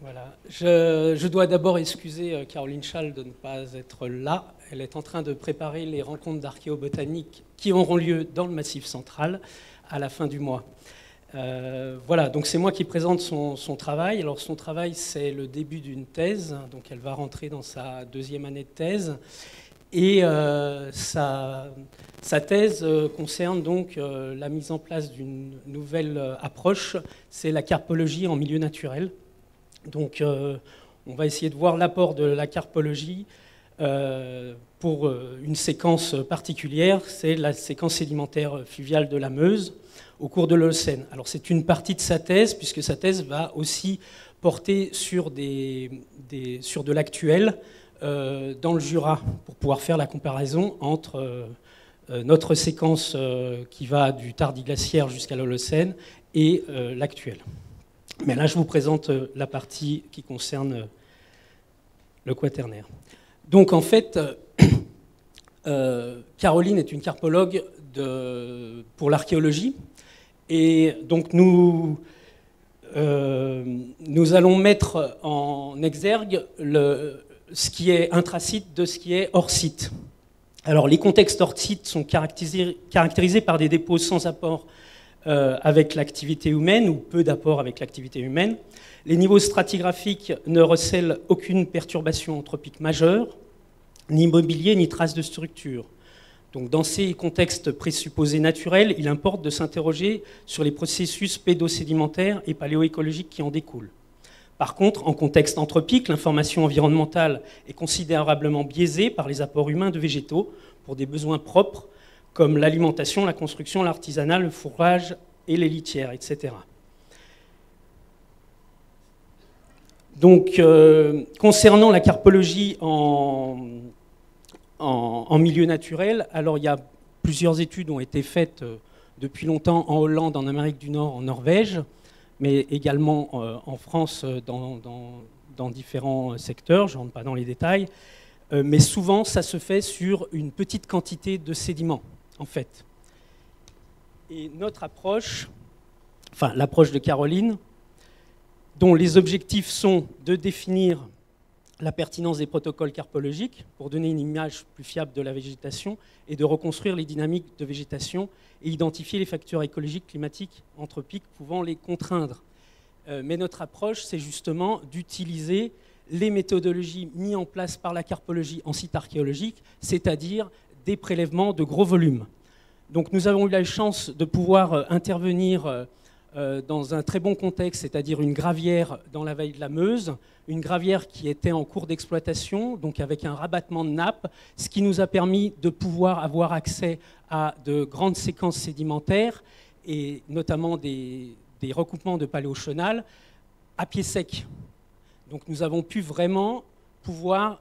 Voilà. Je dois d'abord excuser Caroline Schall de ne pas être là. Elle est en train de préparer les rencontres d'archéobotanique qui auront lieu dans le Massif central à la fin du mois. Voilà, donc c'est moi qui présente son travail. Alors son travail, c'est le début d'une thèse, donc elle va rentrer dans sa deuxième année de thèse. Et sa thèse concerne donc la mise en place d'une nouvelle approche, c'est la carpologie en milieu naturel. Donc on va essayer de voir l'apport de la carpologie pour une séquence particulière, c'est la séquence sédimentaire fluviale de la Meuse au cours de l'Holocène. Alors c'est une partie de sa thèse, puisque sa thèse va aussi porter sur de l'actuel dans le Jura, pour pouvoir faire la comparaison entre notre séquence qui va du Tardiglaciaire jusqu'à l'Holocène et l'actuel. Mais là, je vous présente la partie qui concerne le Quaternaire. Donc, en fait, Caroline est une carpologue pour l'archéologie. Et donc, nous allons mettre en exergue ce qui est intrasite de ce qui est hors site. Alors, les contextes hors site sont caractérisés par des dépôts sans apport avec l'activité humaine ou peu d'apport avec l'activité humaine. Les niveaux stratigraphiques ne recèlent aucune perturbation anthropique majeure, ni mobilier, ni trace de structure. Donc, dans ces contextes présupposés naturels, il importe de s'interroger sur les processus pédosédimentaires et paléoécologiques qui en découlent. Par contre, en contexte anthropique, l'information environnementale est considérablement biaisée par les apports humains de végétaux pour des besoins propres, comme l'alimentation, la construction, l'artisanat, le fourrage et les litières, etc. Donc, concernant la carpologie en milieu naturel, alors il y a plusieurs études ont été faites depuis longtemps en Hollande, en Amérique du Nord, en Norvège, mais également en France dans différents secteurs, je ne rentre pas dans les détails, mais souvent ça se fait sur une petite quantité de sédiments, en fait. Et notre approche, enfin l'approche de Caroline, dont les objectifs sont de définir la pertinence des protocoles carpologiques pour donner une image plus fiable de la végétation et de reconstruire les dynamiques de végétation et identifier les facteurs écologiques, climatiques, anthropiques pouvant les contraindre. Mais notre approche, c'est justement d'utiliser les méthodologies mises en place par la carpologie en site archéologique, c'est-à-dire des prélèvements de gros volumes. Donc nous avons eu la chance de pouvoir intervenir dans un très bon contexte, c'est-à-dire une gravière dans la vallée de la Meuse, une gravière qui était en cours d'exploitation, donc avec un rabattement de nappe, ce qui nous a permis de pouvoir avoir accès à de grandes séquences sédimentaires, et notamment des recoupements de paléochenal à pied sec. Donc nous avons pu vraiment pouvoir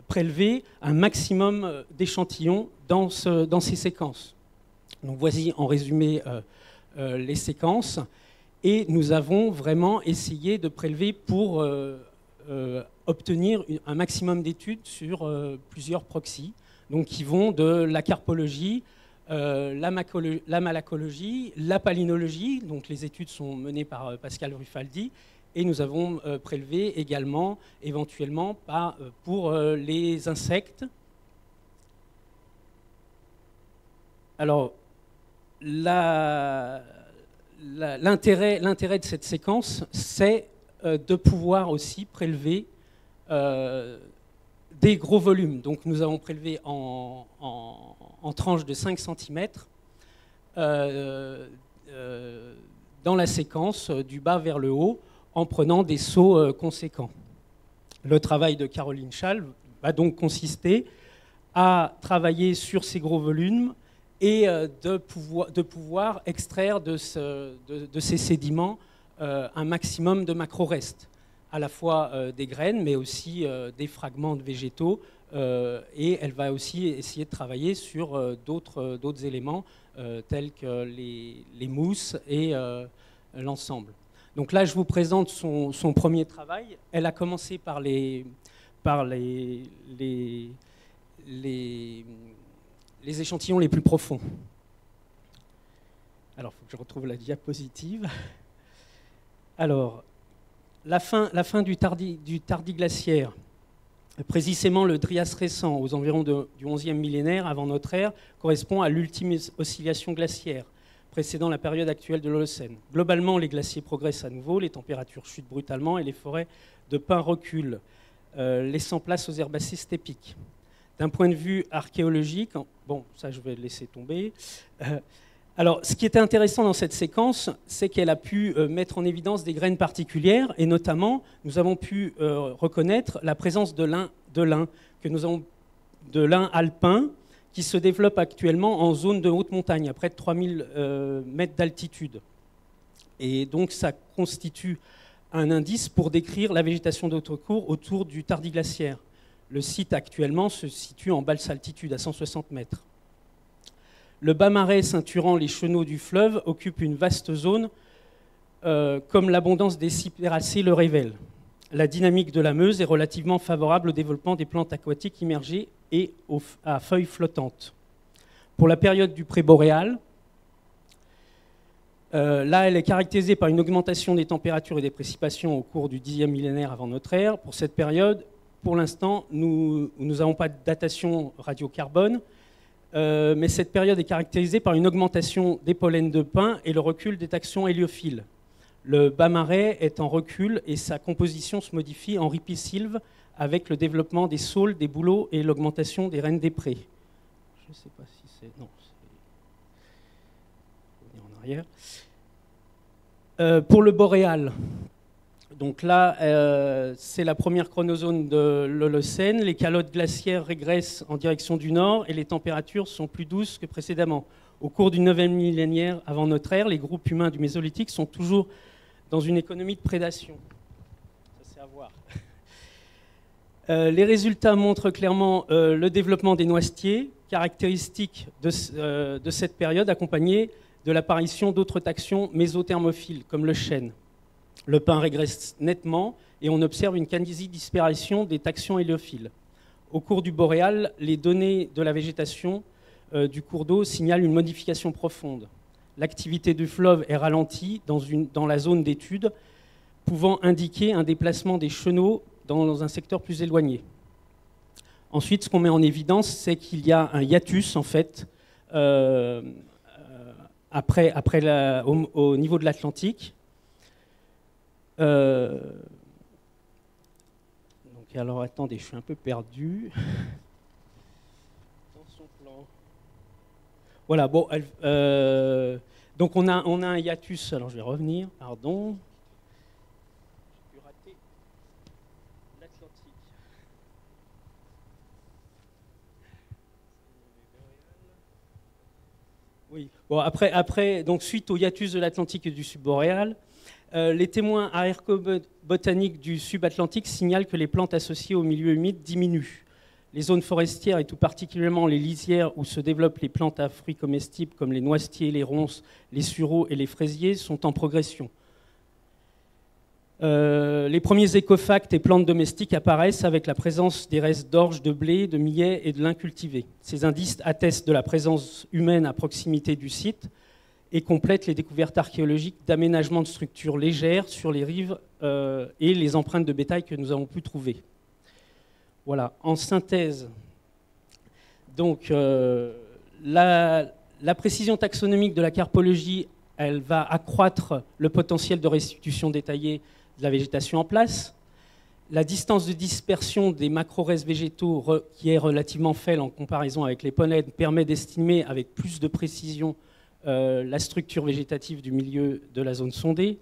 prélever un maximum d'échantillons dans ces séquences. Donc voici en résumé les séquences, et nous avons vraiment essayé de prélever pour obtenir un maximum d'études sur plusieurs proxys, donc qui vont de la carpologie, la malacologie, la palynologie, donc les études sont menées par Pascal Ruffaldi, et nous avons prélevé également, éventuellement, pour les insectes. Alors, l'intérêt de cette séquence, c'est de pouvoir aussi prélever des gros volumes. Donc nous avons prélevé en tranches de 5 cm dans la séquence du bas vers le haut, en prenant des sauts conséquents. Le travail de Caroline Schall va donc consister à travailler sur ces gros volumes et de pouvoir extraire de ces sédiments un maximum de macro-restes, à la fois des graines, mais aussi des fragments de végétaux, et elle va aussi essayer de travailler sur d'autres éléments, tels que les mousses et l'ensemble. Donc là, je vous présente son premier travail. Elle a commencé par les échantillons les plus profonds. Alors, il faut que je retrouve la diapositive. Alors, la fin du tardiglaciaire, précisément le Trias récent, aux environs du 11e millénaire avant notre ère, correspond à l'ultime oscillation glaciaire, précédant la période actuelle de l'Holocène. Globalement, les glaciers progressent à nouveau, les températures chutent brutalement et les forêts de pins reculent, laissant place aux herbacées stépiques. D'un point de vue archéologique, bon, ça je vais laisser tomber. Alors, ce qui était intéressant dans cette séquence, c'est qu'elle a pu mettre en évidence des graines particulières, et notamment, nous avons pu reconnaître la présence de lin alpin, qui se développe actuellement en zone de haute montagne, à près de 3000 mètres d'altitude. Et donc, ça constitue un indice pour décrire la végétation d'Haute-Cour autour du tardiglaciaire. Le site actuellement se situe en basse altitude, à 160 mètres. Le bas-marais ceinturant les chenaux du fleuve occupe une vaste zone, comme l'abondance des cypéracées le révèle. La dynamique de la Meuse est relativement favorable au développement des plantes aquatiques immergées et à feuilles flottantes. Pour la période du pré-boréal, là, elle est caractérisée par une augmentation des températures et des précipitations au cours du 10e millénaire avant notre ère. Pour cette période, pour l'instant, nous n'avons pas de datation radiocarbone, mais cette période est caractérisée par une augmentation des pollens de pin et le recul des taxons héliophiles. Le bas-marais est en recul et sa composition se modifie en ripisylve avec le développement des saules, des bouleaux et l'augmentation des rennes des prés. Je ne sais pas si c'est... Non, c'est... en arrière. Pour le boréal, donc là, c'est la première chronozone de l'Holocène. Les calottes glaciaires régressent en direction du nord et les températures sont plus douces que précédemment. Au cours du 9e millénaire avant notre ère, les groupes humains du Mésolithique sont toujours dans une économie de prédation. Ça, c'est à voir. Les résultats montrent clairement le développement des noisetiers, caractéristique de cette période, accompagné de l'apparition d'autres taxons mésothermophiles, comme le chêne. Le pin régresse nettement et on observe une quasi-disparition des taxons héliophiles. Au cours du boréal, les données de la végétation du cours d'eau signalent une modification profonde. L'activité du fleuve est ralentie dans la zone d'étude, pouvant indiquer un déplacement des chenaux dans un secteur plus éloigné. Ensuite, ce qu'on met en évidence, c'est qu'il y a un hiatus, en fait, au niveau de l'Atlantique. Donc, alors, attendez, je suis un peu perdu. Dans son plan. Voilà, bon, donc on a un hiatus, alors je vais revenir, pardon. J'ai pu rater l'Atlantique. Oui, bon, après, donc suite au hiatus de l'Atlantique et du subboréal, les témoins archéobotaniques du subatlantique signalent que les plantes associées au milieu humide diminuent. Les zones forestières, et tout particulièrement les lisières où se développent les plantes à fruits comestibles comme les noisetiers, les ronces, les sureaux et les fraisiers, sont en progression. Les premiers écofacts et plantes domestiques apparaissent avec la présence des restes d'orge, de blé, de millet et de lin cultivé. Ces indices attestent de la présence humaine à proximité du site et complètent les découvertes archéologiques d'aménagement de structures légères sur les rives et les empreintes de bétail que nous avons pu trouver. Voilà, en synthèse, donc la précision taxonomique de la carpologie, elle va accroître le potentiel de restitution détaillée de la végétation en place. La distance de dispersion des macro-restes végétaux, qui est relativement faible en comparaison avec les pollens, permet d'estimer avec plus de précision la structure végétative du milieu de la zone sondée.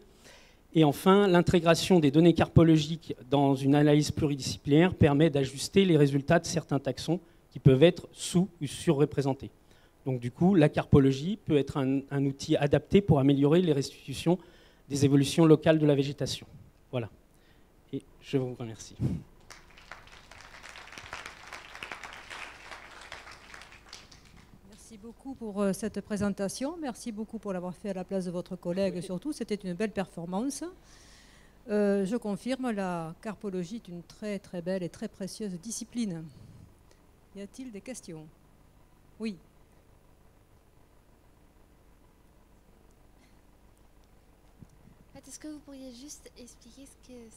Et enfin, l'intégration des données carpologiques dans une analyse pluridisciplinaire permet d'ajuster les résultats de certains taxons qui peuvent être sous- ou surreprésentés. Donc du coup, la carpologie peut être un outil adapté pour améliorer les restitutions des évolutions locales de la végétation. Voilà. Et je vous remercie. Merci beaucoup pour cette présentation. Merci beaucoup pour l'avoir fait à la place de votre collègue. Surtout, c'était une belle performance. Je confirme, la carpologie est une très très belle et très précieuse discipline. Y a-t-il des questions? Oui. Het est-ce que vous pourriez juste expliquer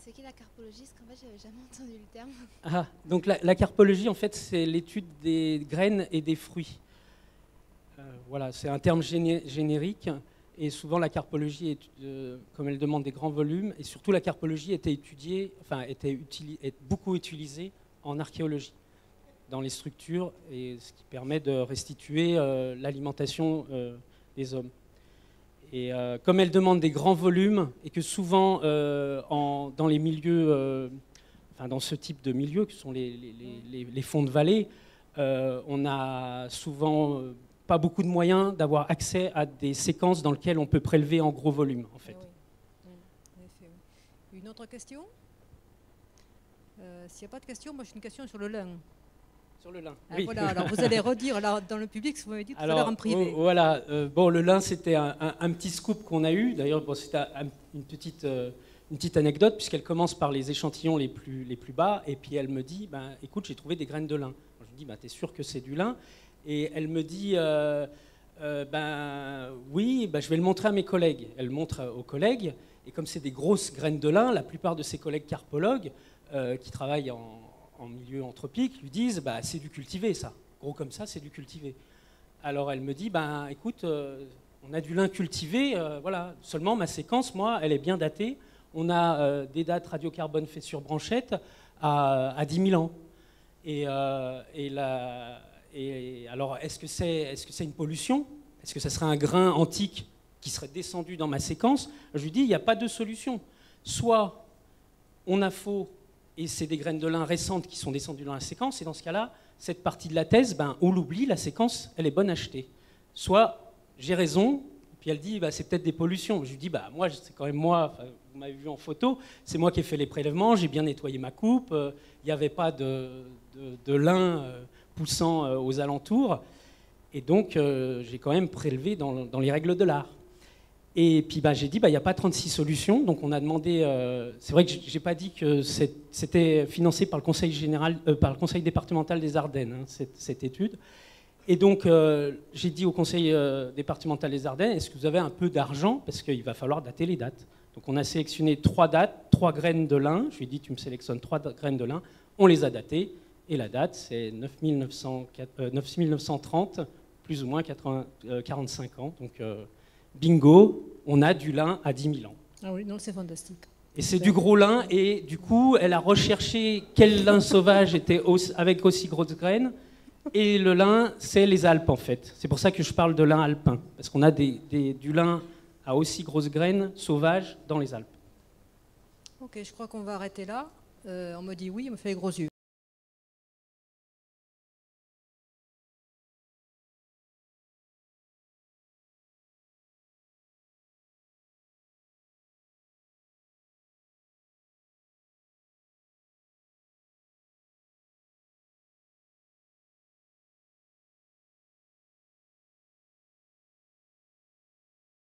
ce qu'est la carpologie? Parce qu'en fait, j'avais jamais entendu le terme. Ah, donc la carpologie, en fait, c'est l'étude des graines et des fruits. Voilà, c'est un terme générique. Et souvent, la carpologie, comme elle demande des grands volumes, et surtout la carpologie était beaucoup utilisée en archéologie, dans les structures, et ce qui permet de restituer l'alimentation des hommes. Et comme elle demande des grands volumes, et que souvent, dans les milieux, dans ce type de milieux, qui sont les fonds de vallée, on a souvent pas beaucoup de moyens d'avoir accès à des séquences dans lesquelles on peut prélever en gros volume, en fait. Oui. En effet, oui. Une autre question? S'il n'y a pas de question, moi j'ai une question sur le lin. Sur le lin. Ah, Oui. voilà, alors vous allez redire là, dans le public ce que vous m'avez dit tout à l'heure en privé. Voilà, bon, le lin, c'était un petit scoop qu'on a eu. D'ailleurs, bon, c'était une petite anecdote, puisqu'elle commence par les échantillons les plus bas, et puis elle me dit, écoute, j'ai trouvé des graines de lin. Je lui dis, t'es sûr que c'est du lin? Et elle me dit, oui, je vais le montrer à mes collègues. Elle montre aux collègues, et comme c'est des grosses graines de lin, la plupart de ses collègues carpologues qui travaillent en milieu anthropique lui disent, c'est du cultivé ça. Gros comme ça, c'est du cultivé. Alors elle me dit, écoute, on a du lin cultivé, voilà. Seulement ma séquence, moi, elle est bien datée. On a des dates radiocarbone faites sur branchette à 10 000 ans. Et alors, est-ce que c'est une pollution? Est-ce que ça serait un grain antique qui serait descendu dans ma séquence? Je lui dis, il n'y a pas de solution. Soit on a faux et c'est des graines de lin récentes qui sont descendues dans la séquence, et dans ce cas-là, cette partie de la thèse, on l'oublie, la séquence, elle est bonne à jeter. Soit j'ai raison, puis elle dit, c'est peut-être des pollutions. Je lui dis, moi, c'est quand même moi, vous m'avez vu en photo, c'est moi qui ai fait les prélèvements, j'ai bien nettoyé ma coupe, il n'y avait pas de lin poussant aux alentours, et donc j'ai quand même prélevé dans les règles de l'art. Et puis j'ai dit, il n'y a pas 36 solutions, donc on a demandé, c'est vrai que je n'ai pas dit que c'était financé par le conseil départemental des Ardennes, cette étude. Et donc j'ai dit au conseil départemental des Ardennes, est-ce que vous avez un peu d'argent, parce qu'il va falloir dater les dates. Donc on a sélectionné 3 dates, 3 graines de lin, je lui ai dit, tu me sélectionnes 3 graines de lin, on les a datées. Et la date, c'est 9930, plus ou moins 45 ans. Donc, bingo, on a du lin à 10 000 ans. Ah oui, non, c'est fantastique. Et c'est du gros lin. Et du coup, elle a recherché quel lin sauvage était avec aussi grosses graines. Et le lin, c'est les Alpes, en fait. C'est pour ça que je parle de lin alpin. Parce qu'on a du lin à aussi grosses graines sauvages dans les Alpes. Ok, je crois qu'on va arrêter là. On me dit oui, on me fait les gros yeux.